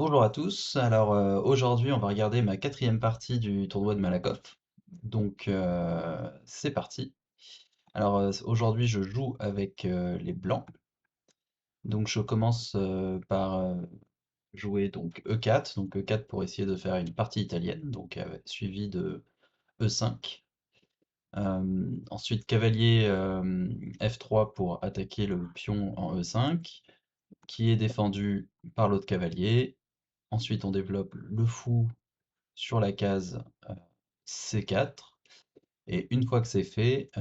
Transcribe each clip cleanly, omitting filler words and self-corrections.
Bonjour à tous. Alors aujourd'hui, on va regarder ma quatrième partie du tournoi de Malakoff. Donc c'est parti. Alors aujourd'hui, je joue avec les blancs. Donc je commence par jouer donc E4, donc E4 pour essayer de faire une partie italienne, donc suivi de E5. Ensuite cavalier F3 pour attaquer le pion en E5, qui est défendu par l'autre cavalier. Ensuite, on développe le fou sur la case C4. Et une fois que c'est fait,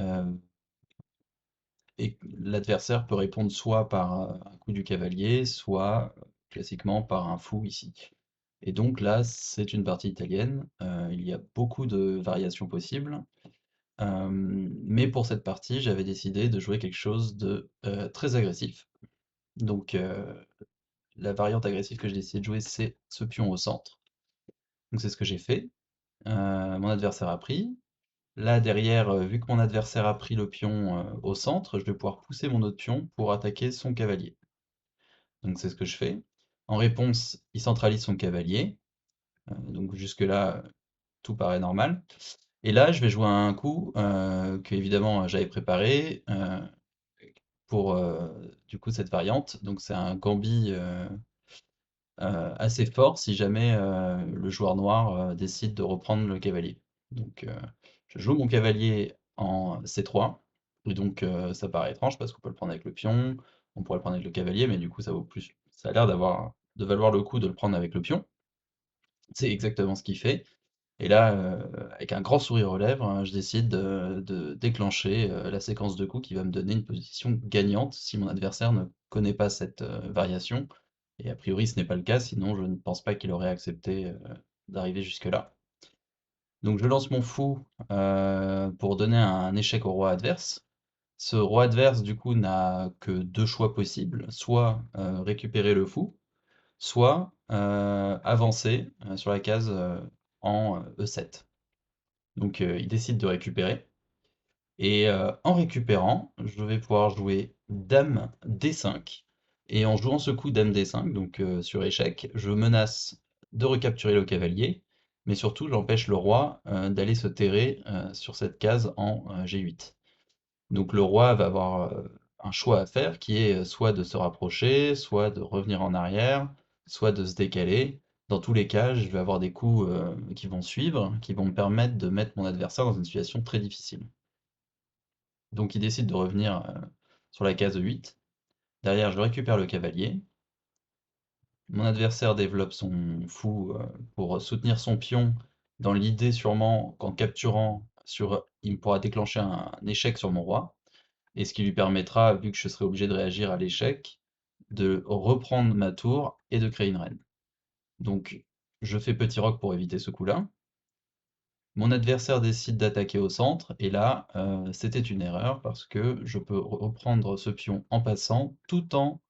et l'adversaire peut répondre soit par un coup du cavalier, soit classiquement par un fou ici. Et donc là, c'est une partie italienne. Il y a beaucoup de variations possibles. Mais pour cette partie, j'avais décidé de jouer quelque chose de très agressif. Donc la variante agressive que j'ai décidé de jouer, c'est ce pion au centre. Donc c'est ce que j'ai fait. Mon adversaire a pris. Là, derrière, vu que mon adversaire a pris le pion au centre, je vais pouvoir pousser mon autre pion pour attaquer son cavalier. Donc c'est ce que je fais. En réponse, il centralise son cavalier. Donc jusque-là, tout paraît normal. Et là, je vais jouer un coup que évidemment j'avais préparé pour du coup cette variante. Donc c'est un gambit assez fort si jamais le joueur noir décide de reprendre le cavalier. Donc je joue mon cavalier en C3, et donc ça paraît étrange parce qu'on peut le prendre avec le pion, on pourrait le prendre avec le cavalier, mais du coup ça vaut plus. Ça a l'air de valoir le coup de le prendre avec le pion. C'est exactement ce qu'il fait. Et là, avec un grand sourire aux lèvres, je décide de déclencher la séquence de coups qui va me donner une position gagnante si mon adversaire ne connaît pas cette variation. Et a priori, ce n'est pas le cas, sinon je ne pense pas qu'il aurait accepté d'arriver jusque-là. Donc je lance mon fou pour donner un échec au roi adverse. Ce roi adverse, du coup, n'a que deux choix possibles, soit récupérer le fou, soit avancer sur la case en E7. Donc il décide de récupérer. Et en récupérant, je vais pouvoir jouer dame D5. Et en jouant ce coup dame D5, donc sur échec, je menace de recapturer le cavalier, mais surtout j'empêche le roi d'aller se terrer sur cette case en G8. Donc le roi va avoir un choix à faire qui est soit de se rapprocher, soit de revenir en arrière, soit de se décaler. Dans tous les cas, je vais avoir des coups qui vont suivre, qui vont me permettre de mettre mon adversaire dans une situation très difficile. Donc il décide de revenir sur la case 8. Derrière, je récupère le cavalier. Mon adversaire développe son fou pour soutenir son pion, dans l'idée sûrement qu'en capturant, il pourra déclencher un échec sur mon roi, et ce qui lui permettra, vu que je serai obligé de réagir à l'échec, de reprendre ma tour et de créer une reine. Donc je fais petit roc pour éviter ce coup-là. Mon adversaire décide d'attaquer au centre, et là, c'était une erreur, parce que je peux reprendre ce pion en passant, tout en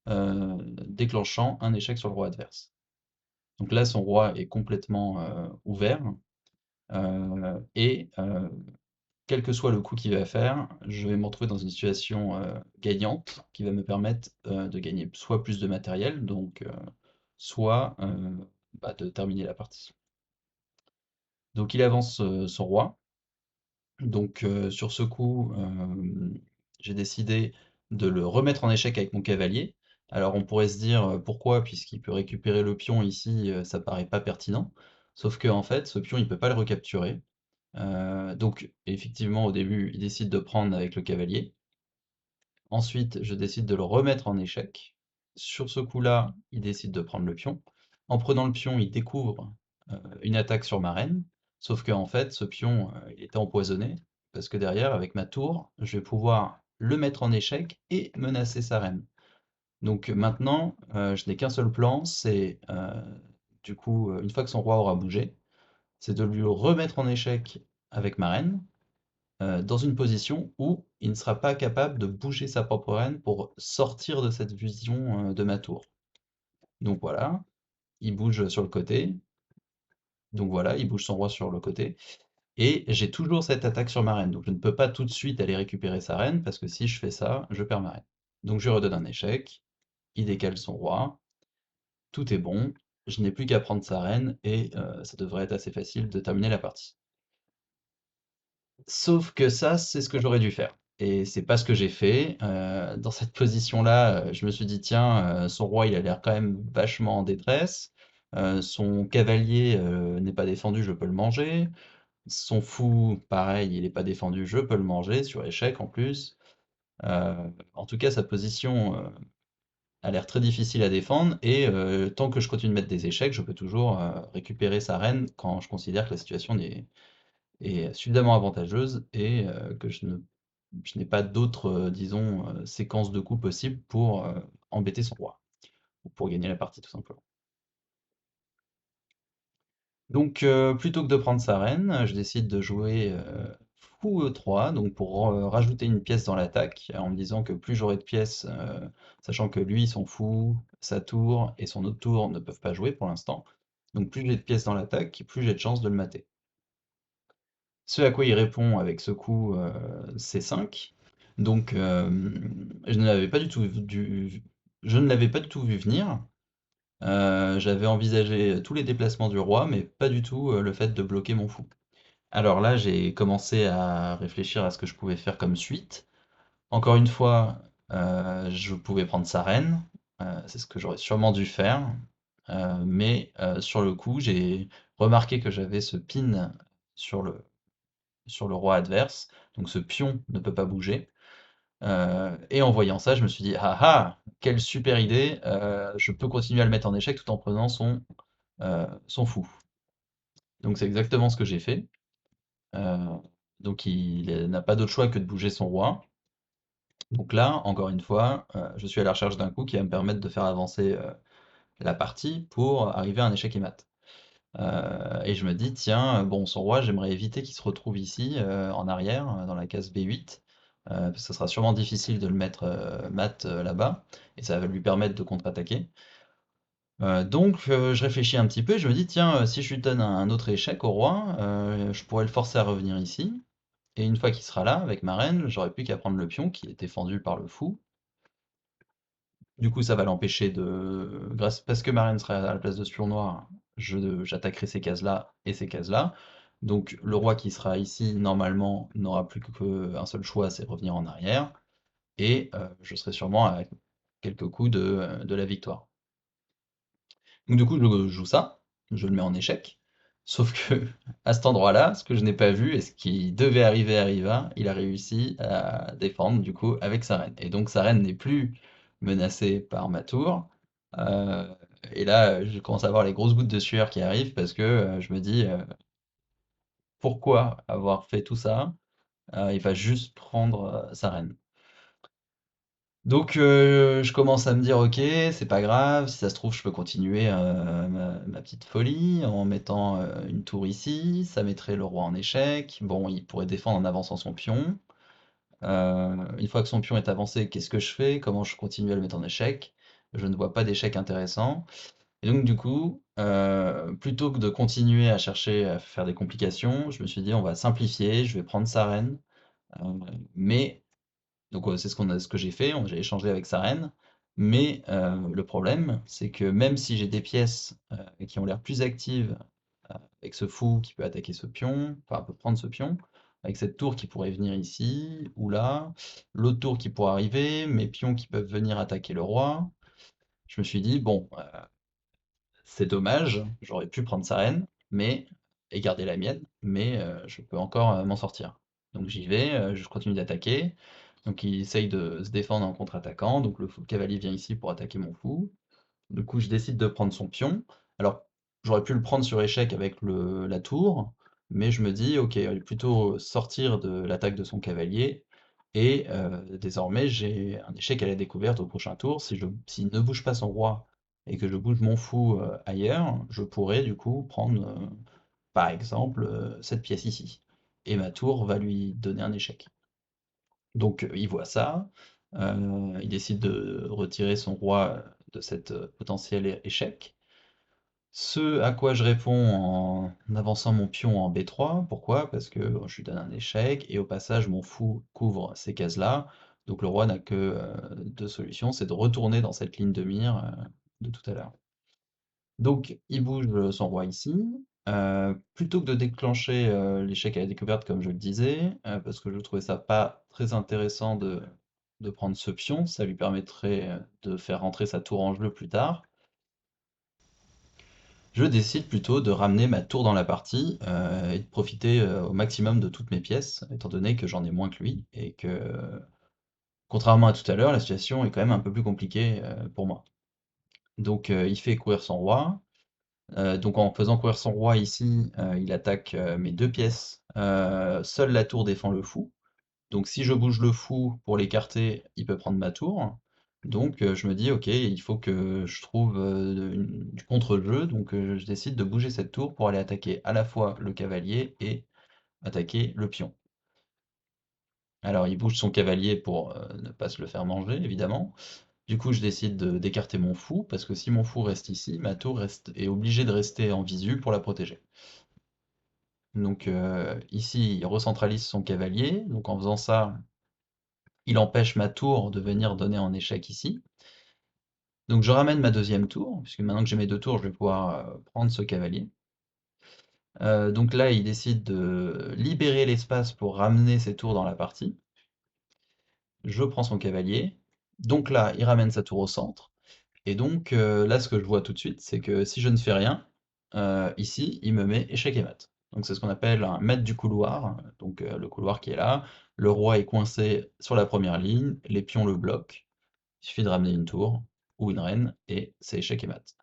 déclenchant un échec sur le roi adverse. Donc là, son roi est complètement ouvert, et quel que soit le coup qu'il va faire, je vais me retrouver dans une situation gagnante, qui va me permettre de gagner soit plus de matériel, donc soit de terminer la partie. Donc il avance son roi. Donc sur ce coup, j'ai décidé de le remettre en échec avec mon cavalier. Alors on pourrait se dire pourquoi, puisqu'il peut récupérer le pion ici, ça paraît pas pertinent. Sauf que en fait, ce pion, il peut pas le recapturer. Donc effectivement, au début, il décide de prendre avec le cavalier. Ensuite, je décide de le remettre en échec. Sur ce coup-là, il décide de prendre le pion. En prenant le pion, il découvre une attaque sur ma reine, sauf que en fait, ce pion, il était empoisonné, parce que derrière, avec ma tour, je vais pouvoir le mettre en échec et menacer sa reine. Donc maintenant, je n'ai qu'un seul plan, c'est du coup, une fois que son roi aura bougé, c'est de lui remettre en échec avec ma reine, dans une position où il ne sera pas capable de bouger sa propre reine pour sortir de cette vision de ma tour. Donc voilà, il bouge sur le côté, donc voilà, il bouge son roi sur le côté, et j'ai toujours cette attaque sur ma reine, donc je ne peux pas tout de suite aller récupérer sa reine, parce que si je fais ça, je perds ma reine. Donc je lui redonne un échec, il décale son roi, tout est bon, je n'ai plus qu'à prendre sa reine et ça devrait être assez facile de terminer la partie. Sauf que ça, c'est ce que j'aurais dû faire et c'est pas ce que j'ai fait. Dans cette position-là, je me suis dit: «Tiens, son roi, il a l'air quand même vachement en détresse, son cavalier, n'est pas défendu, je peux le manger. Son fou, pareil, il est pas défendu, je peux le manger sur échec en plus». En tout cas, sa position, a l'air très difficile à défendre et tant que je continue de mettre des échecs, je peux toujours, récupérer sa reine quand je considère que la situation est suffisamment avantageuse et que je n'ai pas d'autres, disons, séquences de coups possibles pour, embêter son roi ou pour gagner la partie tout simplement. Donc plutôt que de prendre sa reine, je décide de jouer, fou E3 donc pour rajouter une pièce dans l'attaque en me disant que plus j'aurai de pièces, sachant que lui, son fou, sa tour et son autre tour ne peuvent pas jouer pour l'instant, donc plus j'ai de pièces dans l'attaque, plus j'ai de chances de le mater. Ce à quoi il répond avec ce coup C5. Donc je ne l'avais pas du tout vu venir. J'avais envisagé tous les déplacements du roi, mais pas du tout le fait de bloquer mon fou. Alors là, j'ai commencé à réfléchir à ce que je pouvais faire comme suite. Encore une fois, je pouvais prendre sa reine, c'est ce que j'aurais sûrement dû faire, mais sur le coup, j'ai remarqué que j'avais ce pin sur le roi adverse, donc ce pion ne peut pas bouger. Et en voyant ça, je me suis dit: «Ah ah! Quelle super idée, je peux continuer à le mettre en échec tout en prenant son fou». Donc c'est exactement ce que j'ai fait. Heu, donc il n'a pas d'autre choix que de bouger son roi. Donc là, encore une fois, je suis à la recherche d'un coup qui va me permettre de faire avancer, la partie pour arriver à un échec et mat. Et je me dis: «Tiens, bon, son roi, j'aimerais éviter qu'il se retrouve ici, en arrière, dans la case B8, parce que ça sera sûrement difficile de le mettre, mat, là-bas et ça va lui permettre de contre-attaquer». Donc je réfléchis un petit peu et je me dis: «Tiens, si je lui donne un autre échec au roi, je pourrais le forcer à revenir ici et une fois qu'il sera là, avec ma reine, j'aurais plus qu'à prendre le pion qui est défendu par le fou. Du coup, ça va l'empêcher de grâce parce que ma reine serait à la place de ce pion noir, j'attaquerai ces cases-là et ces cases-là. Donc le roi qui sera ici, normalement, n'aura plus qu'un seul choix, c'est revenir en arrière et je serai sûrement à quelques coups de la victoire. Donc du coup, je joue ça, je le mets en échec, sauf que à cet endroit-là, ce que je n'ai pas vu et ce qui devait arriver arriva, il a réussi à défendre du coup avec sa reine. Et donc sa reine n'est plus menacée par ma tour. Euh, et là, je commence à avoir les grosses gouttes de sueur qui arrivent parce que je me dis pourquoi avoir fait tout ça? Il va juste prendre sa reine. Donc je commence à me dire: «OK, c'est pas grave, si ça se trouve, je peux continuer, ma petite folie en mettant, une tour ici, ça mettrait le roi en échec. Bon, il pourrait défendre en avançant son pion. Une fois que son pion est avancé, qu'est-ce que je fais? Comment je continue à le mettre en échec? Je ne vois pas d'échec intéressant» et donc du coup, plutôt que de continuer à chercher à faire des complications, je me suis dit: «On va simplifier, je vais prendre sa reine, heu, mais donc c'est ce que j'ai fait, on j'ai échangé avec sa reine, mais le problème, c'est que même si j'ai des pièces, qui ont l'air plus actives, avec ce fou qui peut attaquer ce pion, enfin peut prendre ce pion, avec cette tour qui pourrait venir ici ou là, l'autre tour qui pourrait arriver, mes pions qui peuvent venir attaquer le roi. Je me suis dit: «Bon, c'est dommage, j'aurais pu prendre sa reine, mais et garder la mienne, mais je peux encore, m'en sortir. Donc j'y vais, je continue d'attaquer. Donc il essaye de se défendre en contre-attaquant, donc le fou cavalier vient ici pour attaquer mon fou. Du coup, je décide de prendre son pion. Alors, j'aurais pu le prendre sur échec avec la tour, mais je me dis: «OK, plutôt sortir de l'attaque de son cavalier et désormais j'ai un échec à la découverte au prochain tour. S'il ne bouge pas son roi et que je bouge mon fou, ailleurs, je pourrais du coup prendre, par exemple, cette pièce ici et ma tour va lui donner un échec». Donc il voit ça, il décide de retirer son roi, de cet, potentiel échec. Ce à quoi je réponds en avançant mon pion en B3. Pourquoi? Parce que je lui donne un échec et au passage mon fou couvre ces cases-là. Donc le roi n'a que, 2 solutions, c'est de retourner dans cette ligne de mire, de tout à l'heure. Donc il bouge son roi ici. Plutôt que de déclencher l'échec à la découverte, comme je le disais, parce que je trouvais ça pas très intéressant de prendre ce pion, ça lui permettrait de faire rentrer sa tour en jeu plus tard. Je décide plutôt de ramener ma tour dans la partie et de profiter au maximum de toutes mes pièces, étant donné que j'en ai moins que lui et que, contrairement à tout à l'heure, la situation est quand même un peu plus compliquée pour moi. Donc il fait courir son roi. Donc en faisant courir son roi ici, il attaque mes deux pièces. Seule la tour défend le fou. Donc si je bouge le fou pour l'écarter, il peut prendre ma tour. Donc je me dis, ok, il faut que je trouve du contre-jeu. Donc je décide de bouger cette tour pour aller attaquer à la fois le cavalier et attaquer le pion. Alors il bouge son cavalier pour ne pas se le faire manger, évidemment. Du coup, je décide d'écarter mon fou, parce que si mon fou reste ici, ma tour est obligée de rester en visu pour la protéger. Donc ici, il recentralise son cavalier. Donc en faisant ça, il empêche ma tour de venir donner en échec ici. Donc je ramène ma deuxième tour, puisque maintenant que j'ai mes deux tours, je vais pouvoir prendre ce cavalier. Donc là, il décide de libérer l'espace pour ramener ses tours dans la partie. Je prends son cavalier. Donc là, il ramène sa tour au centre. Et donc là, ce que je vois tout de suite, c'est que si je ne fais rien, ici, il me met échec et mat. Donc c'est ce qu'on appelle un maître du couloir, donc le couloir qui est là. Le roi est coincé sur la première ligne, les pions le bloquent. Il suffit de ramener une tour ou une reine et c'est échec et mat.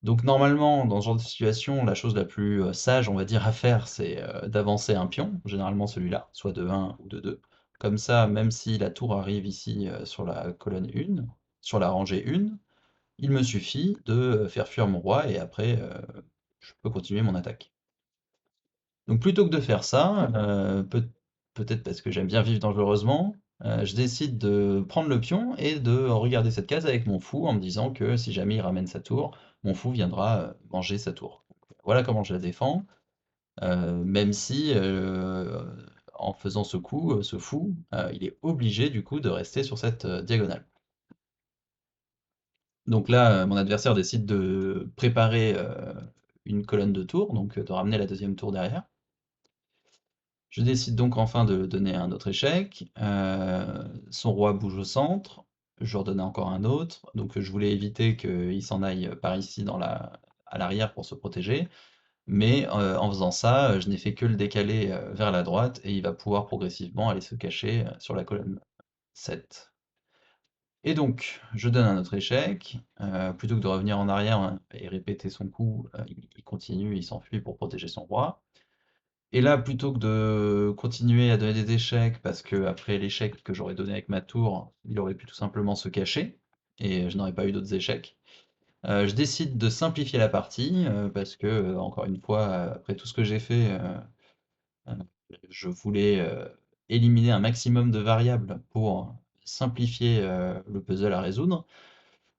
Donc normalement, dans ce genre de situation, la chose la plus sage, on va dire, à faire, c'est d'avancer un pion, généralement celui-là, soit de 1 ou de 2. Comme ça, même si la tour arrive ici sur la colonne 1, sur la rangée 1, il me suffit de faire fuir mon roi et après, je peux continuer mon attaque. Donc plutôt que de faire ça, peut-être parce que j'aime bien vivre dangereusement, je décide de prendre le pion et de regarder cette case avec mon fou en me disant que si jamais il ramène sa tour, mon fou viendra manger sa tour. Voilà comment je la défends, même si en faisant ce coup, ce fou, il est obligé du coup de rester sur cette diagonale. Donc là, mon adversaire décide de préparer une colonne de tours, donc de ramener la deuxième tour derrière. Je décide donc enfin de donner un autre échec. Son roi bouge au centre. Je redonnais encore un autre. Donc je voulais éviter qu'il s'en aille par ici à l'arrière pour se protéger. Mais en faisant ça, je n'ai fait que le décaler vers la droite et il va pouvoir progressivement aller se cacher sur la colonne 7. Et donc, je donne un autre échec. Plutôt que de revenir en arrière hein, et répéter son coup, il continue, il s'enfuit pour protéger son roi. Et là, plutôt que de continuer à donner des échecs, parce que après l'échec que j'aurais donné avec ma tour, il aurait pu tout simplement se cacher, et je n'aurais pas eu d'autres échecs, je décide de simplifier la partie, parce que, encore une fois, après tout ce que j'ai fait, heu, je voulais, éliminer un maximum de variables pour simplifier, le puzzle à résoudre.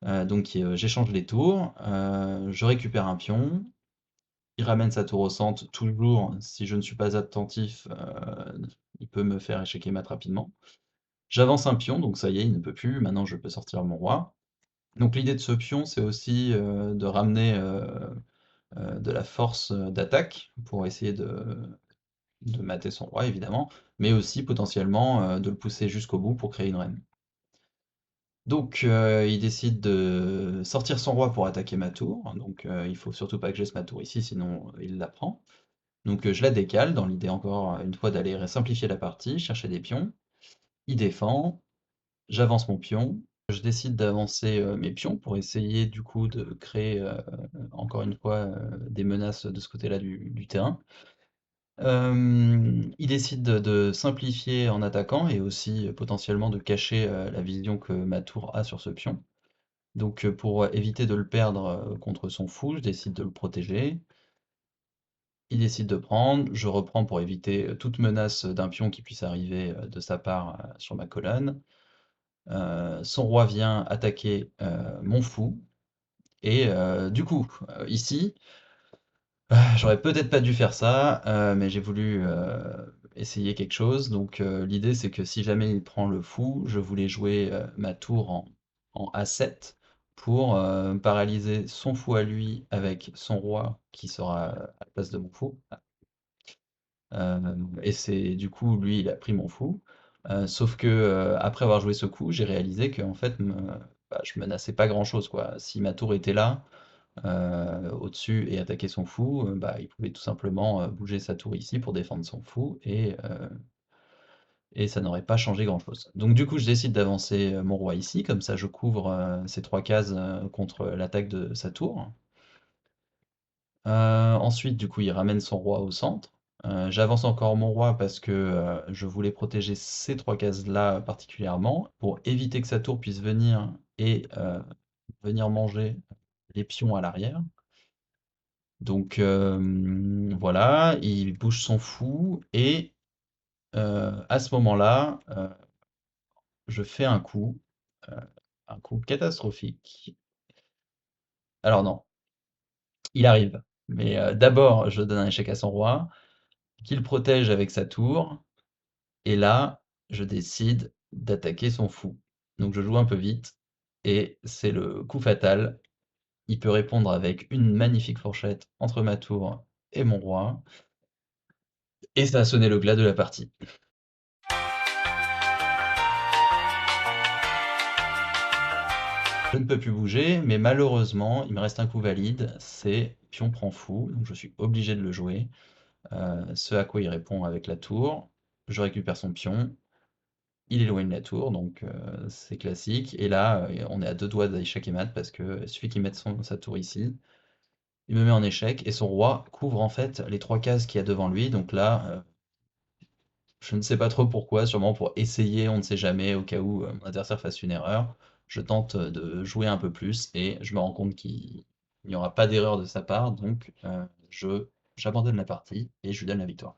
Donc j'échange les tours, je récupère un pion, il ramène sa tour au centre, toujours, si je ne suis pas attentif, il peut me faire échec et mat rapidement. J'avance un pion, donc ça y est, il ne peut plus, maintenant je peux sortir mon roi. Donc l'idée de ce pion, c'est aussi, de ramener, de la force, d'attaque pour essayer de mater son roi évidemment, mais aussi potentiellement, de le pousser jusqu'au bout pour créer une reine. Donc il décide de sortir son roi pour attaquer ma tour, donc il faut surtout pas que je laisse ma tour ici, sinon il la prend. Donc je la décale dans l'idée encore une fois d'aller simplifier la partie, chercher des pions. Il défend, j'avance mon pion, je décide d'avancer mes pions pour essayer du coup de créer encore une fois des menaces de ce côté-là du terrain. Il décide de simplifier en attaquant et aussi potentiellement de cacher la vision que ma tour a sur ce pion. Donc pour éviter de le perdre contre son fou, je décide de le protéger. Il décide de prendre, je reprends pour éviter toute menace d'un pion qui puisse arriver de sa part sur ma colonne. Son roi vient attaquer mon fou. Et du coup, ici, j'aurais peut-être pas dû faire ça, mais j'ai voulu essayer quelque chose. Donc l'idée c'est que si jamais il prend le fou, je voulais jouer ma tour en A7 pour paralyser son fou à lui avec son roi qui sera à la place de mon fou. Et c'est du coup, lui, il a pris mon fou. Sauf que après avoir joué ce coup, j'ai réalisé que en fait, bah, je menaçais pas grand-chose, quoi. Si ma tour était là, au-dessus et attaquer son fou, bah, il pouvait tout simplement bouger sa tour ici pour défendre son fou et ça n'aurait pas changé grand-chose. Donc du coup, je décide d'avancer mon roi ici, comme ça je couvre ces trois cases contre l'attaque de sa tour. Ensuite, du coup, il ramène son roi au centre. J'avance encore mon roi parce que je voulais protéger ces trois cases-là particulièrement pour éviter que sa tour puisse venir et venir manger les pions à l'arrière. Donc voilà, il bouge son fou et à ce moment-là, je fais euh, un coup catastrophique. Alors non, il arrive. Mais d'abord, je donne un échec à son roi, qu'il protège avec sa tour. Et là, je décide d'attaquer son fou. Donc je joue un peu vite, et c'est le coup fatal. Il peut répondre avec une magnifique fourchette entre ma tour et mon roi, et ça a sonné le glas de la partie. Je ne peux plus bouger, mais malheureusement, il me reste un coup valide, c'est pion prend fou, donc je suis obligé de le jouer. Ce à quoi il répond avec la tour, je récupère son pion, il éloigne la tour, donc c'est classique. Et là, on est à deux doigts d'échec et mat parce que celui qui met sa tour ici, il me met en échec et son roi couvre en fait les trois cases qu'il y a devant lui. Donc là, je ne sais pas trop pourquoi, sûrement pour essayer, on ne sait jamais, au cas où mon adversaire fasse une erreur. Je tente de jouer un peu plus et je me rends compte qu'il n'y aura pas d'erreur de sa part, donc j'abandonne la partie et je lui donne la victoire.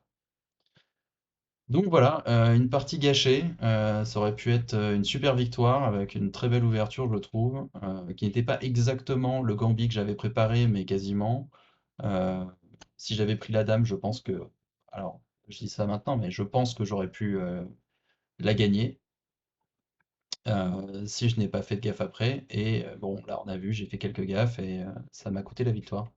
Donc voilà, une partie gâchée, ça aurait pu être une super victoire avec une très belle ouverture, je trouve, qui n'était pas exactement le gambit que j'avais préparé, mais quasiment. Euh, Si j'avais pris la dame, je pense que, alors je dis ça maintenant, mais je pense que j'aurais pu la gagner si je n'ai pas fait de gaffe après. Et bon, là on a vu, j'ai fait quelques gaffes et ça m'a coûté la victoire.